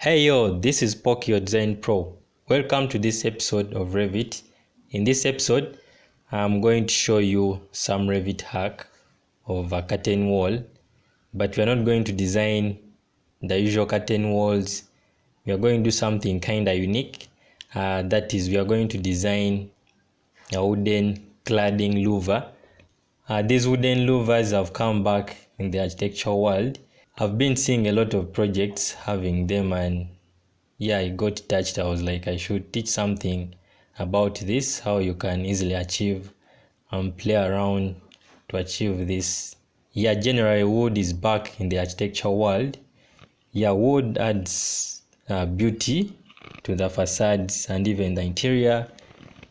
Hey yo, this is Pock your Design Pro. Welcome to this episode of Revit. In this episode, I'm going to show you some Revit hack of a curtain wall, but we're not going to design the usual curtain walls. We are going to do something kind of unique. That is, we are going to design a wooden cladding louver. These wooden louvers have come back in the architectural world. I've been seeing a lot of projects having them, and yeah, I got touched. I was like, I should teach something about this, how you can easily achieve and play around to achieve this. Yeah, generally wood is back in the architectural world. Yeah, wood adds beauty to the facades and even the interior.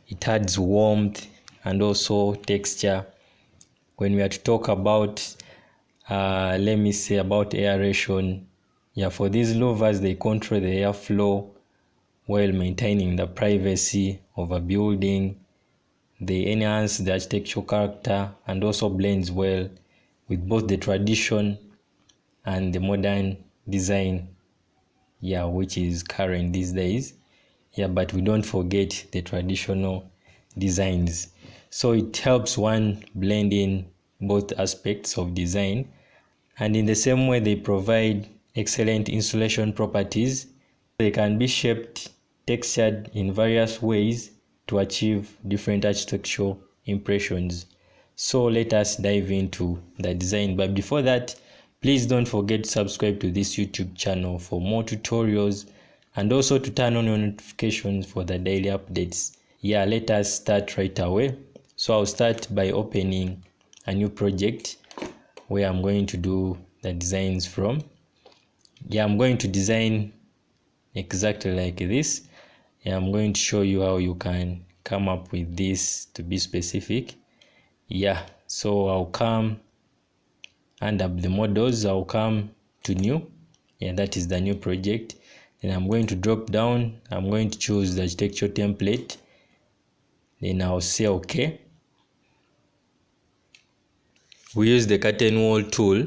It adds warmth and also texture. When we are to talk about let me say about aeration, yeah, for these louvers, they control the airflow while maintaining the privacy of a building. They enhance the architectural character and also blends well with both the tradition and the modern design, yeah, which is current these days. Yeah, but we don't forget the traditional designs. So it helps one blend in both aspects of design, and in the same way they provide excellent insulation properties. They can be shaped, textured in various ways to achieve different architectural impressions. So let us dive into the design. But before that, please don't forget to subscribe to this YouTube channel for more tutorials and also to turn on your notifications for the daily updates. Yeah, let us start right away. So I'll start by opening a new project where I'm going to do the designs from. Yeah, I'm going to design exactly like this. Yeah, I'm going to show you how you can come up with this to be specific. Yeah, so I'll come under the models, I'll come to new. Yeah, that is the new project. Then I'm going to drop down, I'm going to choose the architecture template. Then I'll say okay. We use the curtain wall tool.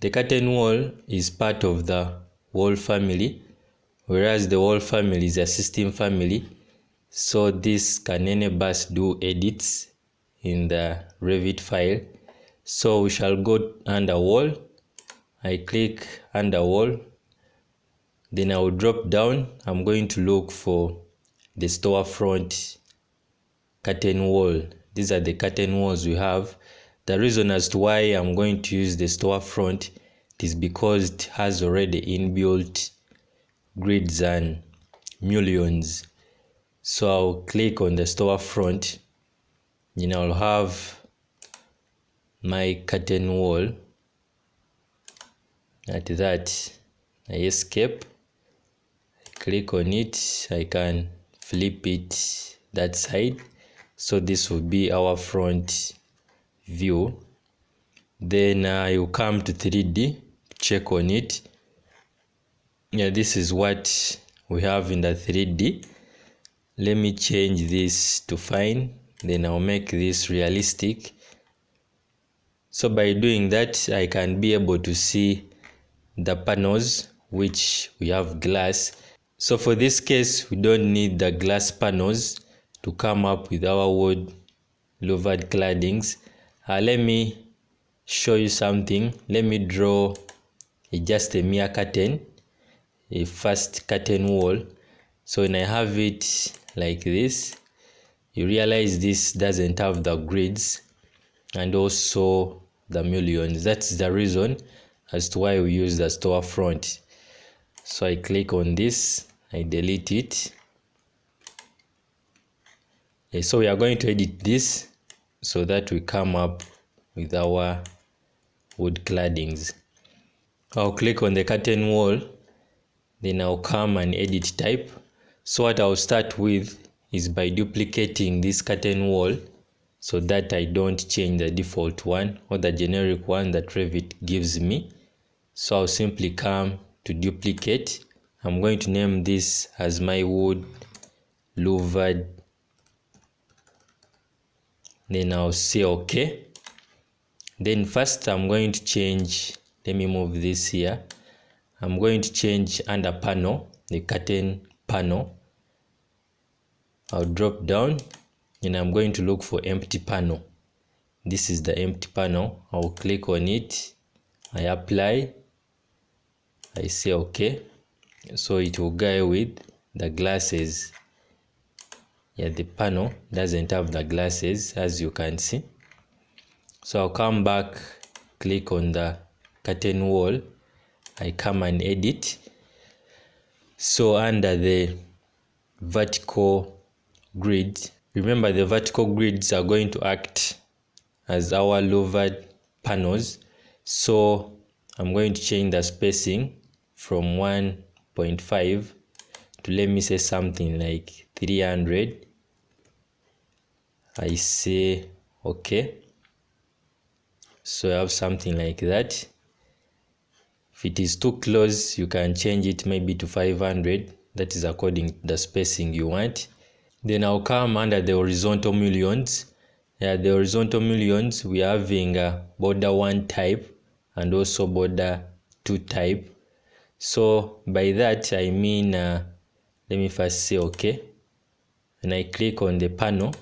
The curtain wall is part of the wall family, whereas the wall family is a system family. So this can enable us do edits in the Revit file. So we shall go under wall. I click under wall. Then I will drop down. I'm going to look for the storefront curtain wall. These are the curtain walls we have. The reason as to why I'm going to use the storefront is because it has already inbuilt grids and mullions. So I'll click on the storefront. Then I'll have my curtain wall. At that, I escape. I click on it. I can flip it that side. So this will be our front view. Then you come to 3D, check on it. Yeah, this is what we have in the 3D. Let me change this to fine. Then I'll make this realistic. So by doing that, I can be able to see the panels, which we have glass. So for this case, we don't need the glass panels to come up with our wood louvered claddings. Let me show you something. Let me draw just a mere curtain, a first curtain wall. So when I have it like this, you realize this doesn't have the grids and also the mullions. That's the reason as to why we use the storefront. So I click on this, I delete it. Okay, so we are going to edit this so that we come up with our wood claddings. I'll click on the curtain wall, then I'll come and edit type. So what I'll start with is by duplicating this curtain wall so that I don't change the default one or the generic one that Revit gives me. So I'll simply come to duplicate. I'm going to name this as my wood louvered. Then I'll say okay. Then first I'm going to change, let me move this here. I'm going to change under panel, the curtain panel. I'll drop down and I'm going to look for empty panel. This is the empty panel. I'll click on it. I apply. I say okay. So it will go with the glasses. Yeah, the panel doesn't have the glasses, as you can see. So I'll come back, click on the curtain wall. I come and edit. So under the vertical grid, remember the vertical grids are going to act as our louvered panels. So I'm going to change the spacing from 1.5 to, let me say, something like 300. I say okay. So I have something like that. If it is too close, you can change it maybe to 500. That is according to the spacing you want. Then I'll come under the horizontal mullions. Yeah, the horizontal mullions, we are having a border 1 type and also border 2 type. So by that I mean, let me first say okay. When I click on the panel,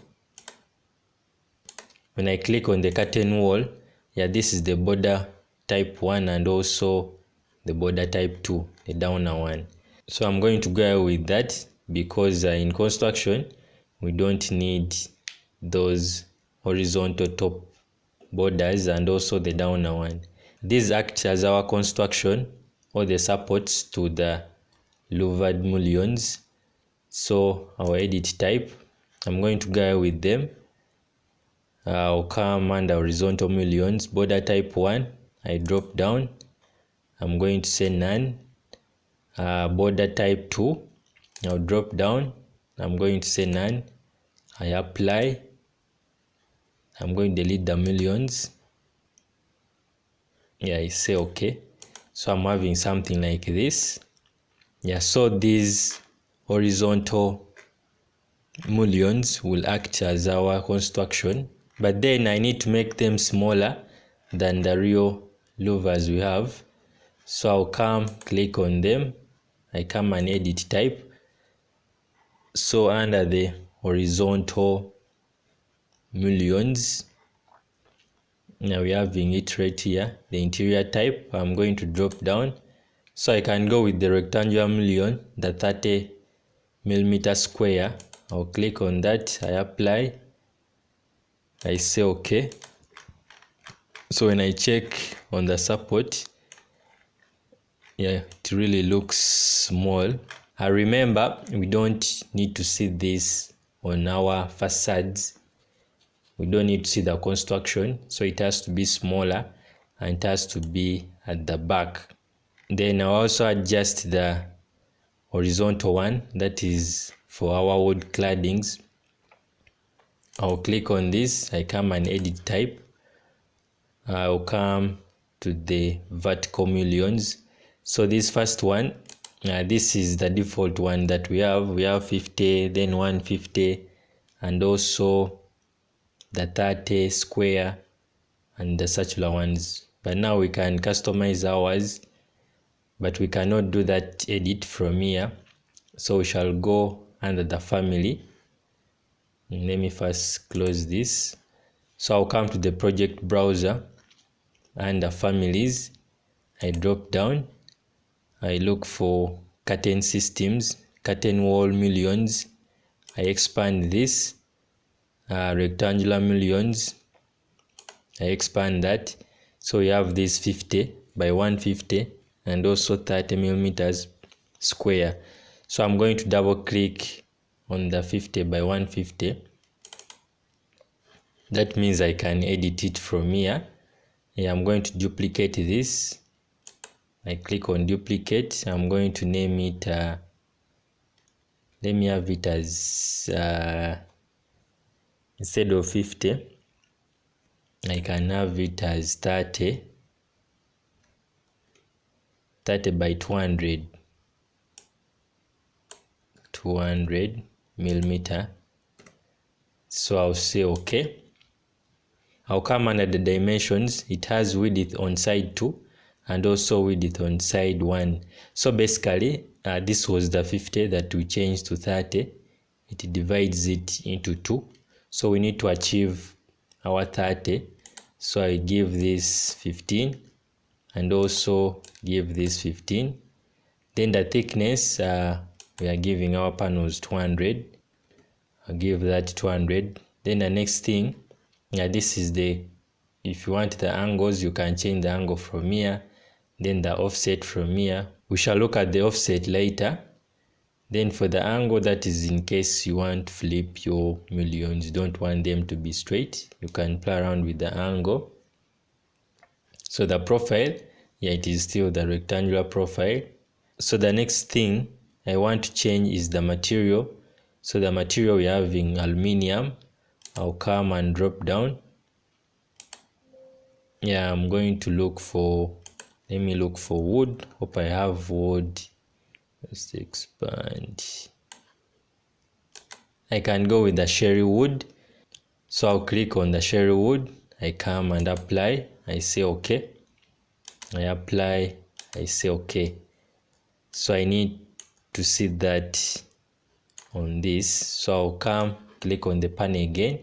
when I click on the curtain wall, yeah, this is the border type 1 and also the border type 2, the downer one. So I'm going to go with that because in construction we don't need those horizontal top borders and also the downer one. These act as our construction or the supports to the louvered mullions. So our edit type, I'm going to go with them. I'll come under horizontal mullions, border type 1. I drop down. I'm going to say none. Border type 2. I'll drop down. I'm going to say none. I apply. I'm going to delete the mullions. Yeah, I say okay. So I'm having something like this. Yeah, so these horizontal mullions will act as our construction, but then I need to make them smaller than the real louvers we have. So I'll come, click on them. I come and edit type. So under the horizontal mullions, now we're having it right here, the interior type. I'm going to drop down. So I can go with the rectangular mullion, the 30mm square. I'll click on that. I apply. I say okay. So when I check on the support, yeah, it really looks small. I remember we don't need to see this on our facades. We don't need to see the construction, so it has to be smaller and it has to be at the back. Then I'll also adjust the horizontal one, that is for our wood claddings. I'll click on this. I come and edit type. I'll come to the vertical mullions. So this first one, this is the default one that we have. We have 50, then 150, and also the 30 square and the circular ones. But now we can customize ours, but we cannot do that edit from here. So we shall go under the family. Let me first close this. So I'll come to the project browser, under families. I drop down. I look for curtain systems, curtain wall mullions. I expand this. Rectangular mullions. I expand that. So we have this 50 by 150 and also 30mm square. So I'm going to double click on the 50 by 150. That means I can edit it from here. Yeah, I'm going to duplicate this. I click on duplicate. I'm going to name it, let me have it as, instead of 50, I can have it as 30 by 200 millimeter. So I'll say okay. I'll come under the dimensions. It has width on side 2 and also width on side 1. So basically this was the 50 that we changed to 30. It divides it into 2, so we need to achieve our 30. So I give this 15 and also give this 15. Then the thickness, we are giving our panels 200. I'll give that 200. Then the next thing, this is if you want the angles, you can change the angle from here, then the offset from here. We shall look at the offset later. Then for the angle, that is in case you want to flip your mullions, don't want them to be straight, you can play around with the angle. So the profile, it is still the rectangular profile. So the next thing I want to change is the material. So the material we're having aluminium. I'll come and drop down. I'm going to look for, let me look for wood. Hope I have wood. Let's expand. I can go with the cherry wood. So I'll click on the cherry wood. I come and apply. I say okay. I apply. I say okay. So I need to see that on this. So I'll come, click on the panel again.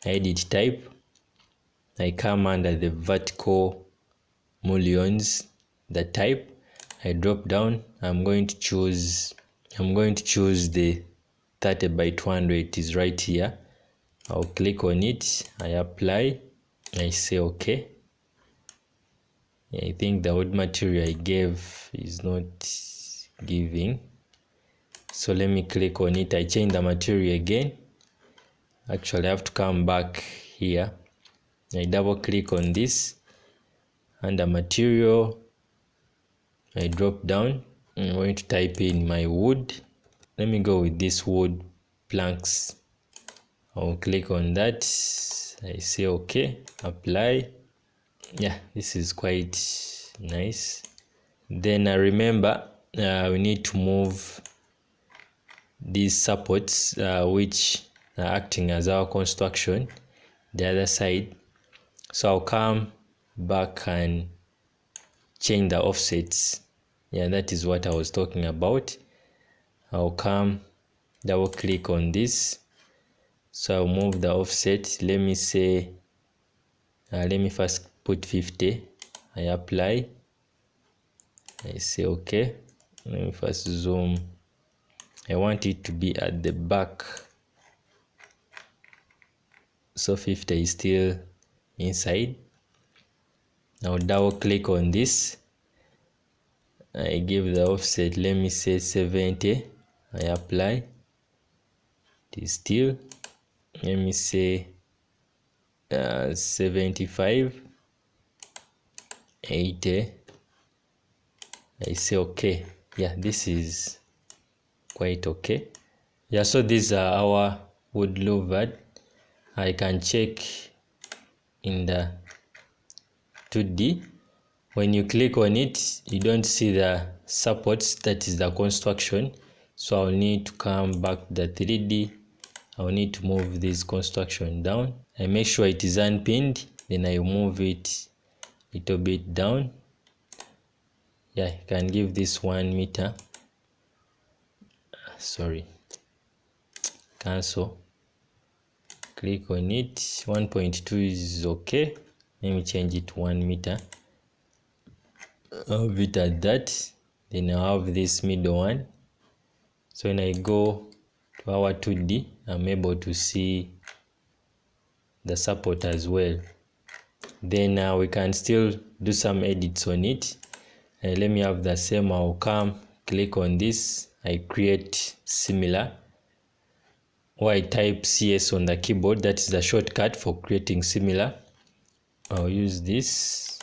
Edit type. I come under the vertical mullions, the type. I drop down. I'm going to choose the 30 by 200. It is right here. I'll click on it. I apply. I say okay. I think the wood material I gave is not giving. So let me click on it. I change the material again. Actually, I have to come back here. I double click on this. Under material, I drop down. I'm going to type in my wood. Let me go with this wood planks. I'll click on that. I say okay. Apply. This is quite nice. Then remember, we need to move these supports which are acting as our construction, the other side. So I'll come back and change the offsets. That is what I was talking about. I'll come, double click on this. So I'll move the offset. Let me say, let me first put 50. I apply. I say okay. Let me first zoom. I want it to be at the back. So 50 is still inside. Now double click on this. I give the offset, let me say 70. I apply. It is still, let me say 75, 80. I say okay. This is quite okay. So these are our wood louver. I can check in the 2D. When you click on it, you don't see the supports, that is the construction. So I'll need to come back to the 3D. I'll need to move this construction down. I make sure it is unpinned, then I move it a little bit down. I can give this 1 meter. Sorry, cancel. Click on it. 1.2 is okay. Let me change it to 1 meter. I'll have it at that. Then I'll have this middle one. So when I go to our 2D, I'm able to see the support as well. Then we can still do some edits on it. Let me have the same. I'll come, click on this. I create similar. Or I type CS on the keyboard. That is the shortcut for creating similar. I'll use this.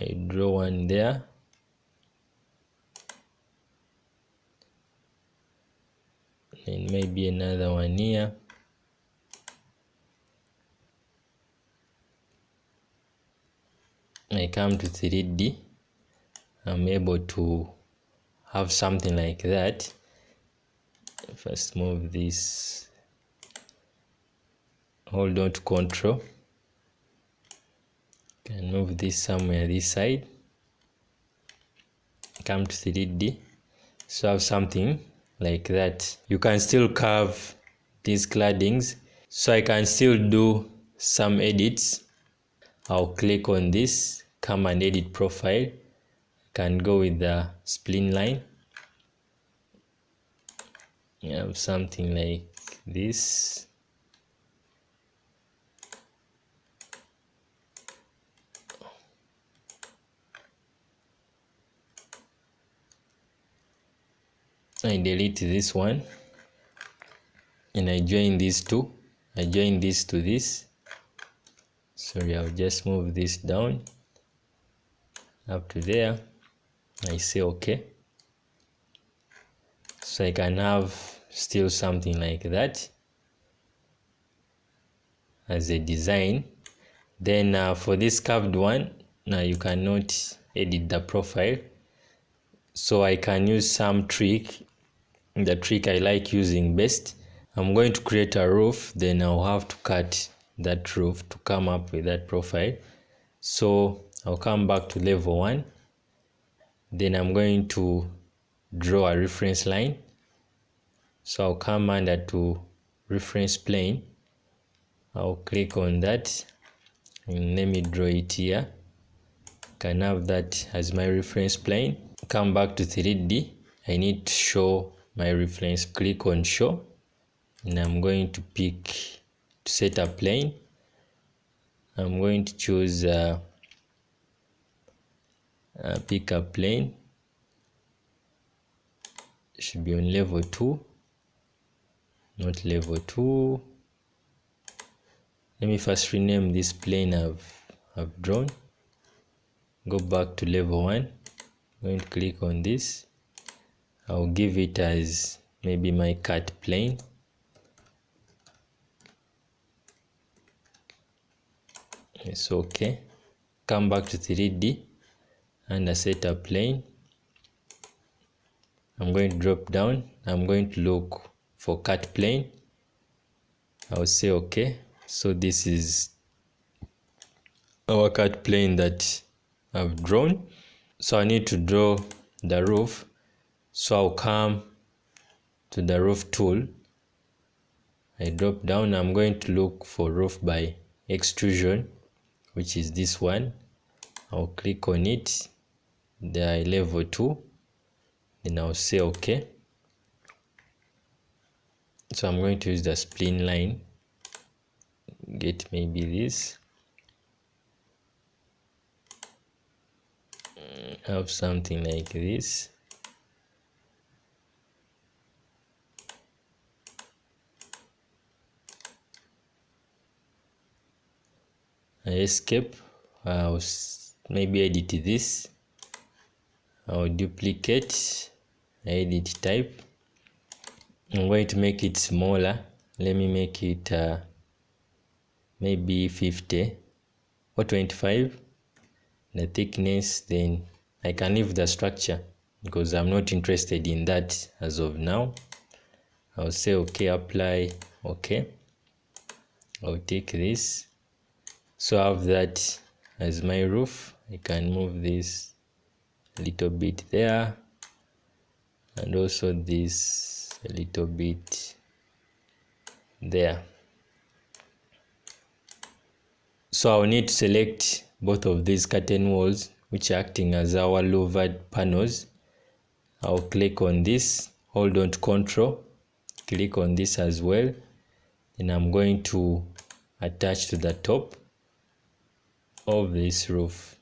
I draw one there. And maybe another one here. I come to 3D. I'm able to have something like that. First move this. Hold on to control. Can move this somewhere this side. Come to 3D. So I have something like that. You can still carve these claddings. So I can still do some edits. I'll click on this, come and edit profile. Can go with the spline line. You have something like this. I delete this one and I join these two. I join this to this. Sorry, I'll just move this down up to there. I say okay. So I can have still something like that as a design. Then for this curved one, now you cannot edit the profile. So I can use some trick, the trick I like using best. I'm going to create a roof, then I'll have to cut that roof to come up with that profile. So I'll come back to level 1. Then I'm going to draw a reference line. So I'll come under to reference plane. I'll click on that and let me draw it here. Can have that as my reference plane. Come back to 3D. I need to show my reference. Click on show and I'm going to set a plane. I'm going to choose pick a plane. It should be on level 2, not level 2. Let me first rename this plane I've drawn. Go back to level 1. I'm going to click on this. I'll give it as maybe my cut plane. It's okay. Come back to 3D and set a plane. I'm going to drop down. I'm going to look for cut plane. I'll say okay. So this is our cut plane that I've drawn. So I need to draw the roof. So I'll come to the roof tool. I drop down. I'm going to look for roof by extrusion, which is this one. I'll click on it. The level 2. Then I'll say okay. So I'm going to use the spline line. Get maybe this. Have something like this. I escape. I'll maybe edit this. I'll duplicate. Edit type. I'm going to make it smaller. Let me make it maybe 50 or 25. The thickness, then I can leave the structure because I'm not interested in that as of now. I'll say okay, apply, okay. I'll take this. So I have that as my roof. I can move this a little bit there and also this a little bit there. So I'll need to select both of these curtain walls, which are acting as our louvered panels. I'll click on this, hold on to Control, click on this as well. Then I'm going to attach to the top of this roof.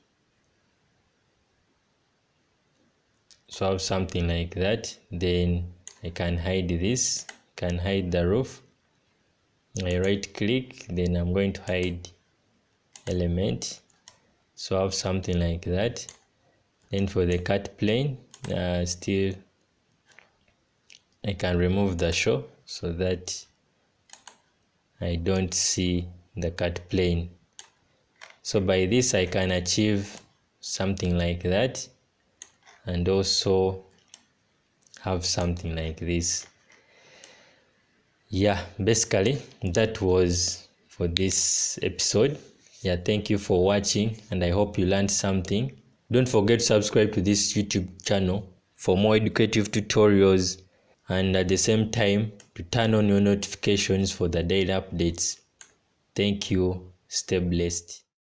So I have something like that. Then I can hide this, can hide the roof. I right click, then I'm going to hide element. So I have something like that. Then for the cut plane, still I can remove the show so that I don't see the cut plane. So by this I can achieve something like that and also have something like this. Yeah, basically that was for this episode. Yeah, thank you for watching, and I hope you learned something. Don't forget to subscribe to this YouTube channel for more educative tutorials, and at the same time to turn on your notifications for the daily updates. Thank you. Stay blessed.